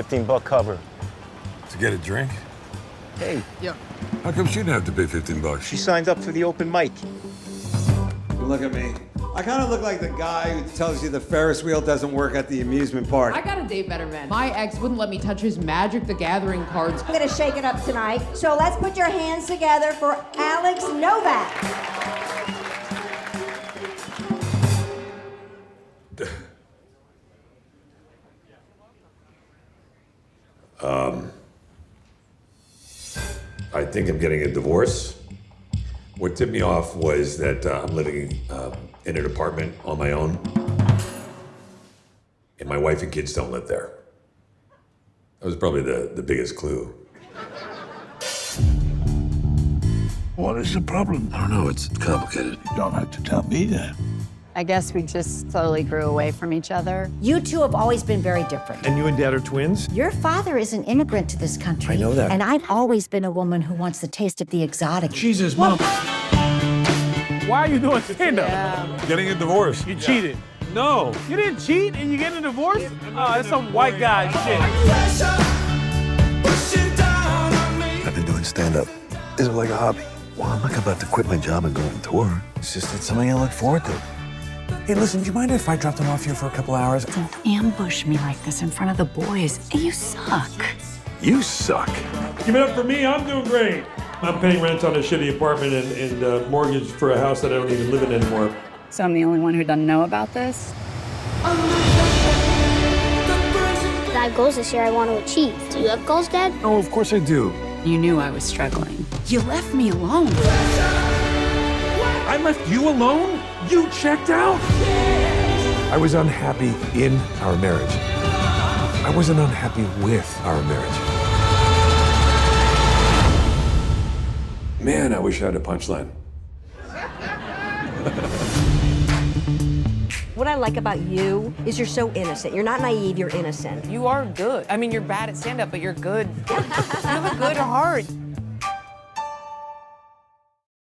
$15 cover. To get a drink? Hey. Yeah. How come she didn't have to pay $15? She signed up for the open mic. Look at me. I kind of look like the guy who tells you the Ferris wheel doesn't work at the amusement park. I gotta date better men. My ex wouldn't let me touch his Magic the Gathering cards. I'm gonna shake it up tonight. So let's put your hands together for Alex Novak. I think I'm getting a divorce. What tipped me off was that I'm living in an apartment on my own, and my wife and kids don't live there. That was probably the biggest clue. What is the problem? I don't know, it's complicated. You don't have to tell me that. I guess we just slowly grew away from each other. You two have always been very different. And you and Dad are twins? Your father is an immigrant to this country. I know that. And I've always been a woman who wants the taste of the exotic. Jesus, Mom. Why are you doing stand-up? Yeah. Getting a divorce. You cheated. No. You didn't cheat and you getting a divorce? Oh, that's some white guy shit. I've been doing stand-up. Is it like a hobby? Well, I'm not about to quit my job and go on tour. It's just it's something I look forward to. Hey, listen, do you mind if I drop them off here for a couple hours? Don't ambush me like this in front of the boys. You suck. You suck. Give it up for me, I'm doing great. I'm paying rent on a shitty apartment and mortgage for a house that I don't even live in anymore. So I'm the only one who doesn't know about this? I have goals this year I want to achieve. Do you have goals, Dad? Oh, of course I do. You knew I was struggling. You left me alone. I left you alone? You checked out? I was unhappy in our marriage. I wasn't unhappy with our marriage. Man, I wish I had a punchline. What I like about you is you're so innocent. You're not naive, you're innocent. You are good. I mean, you're bad at stand-up, but you're good. You have a good heart.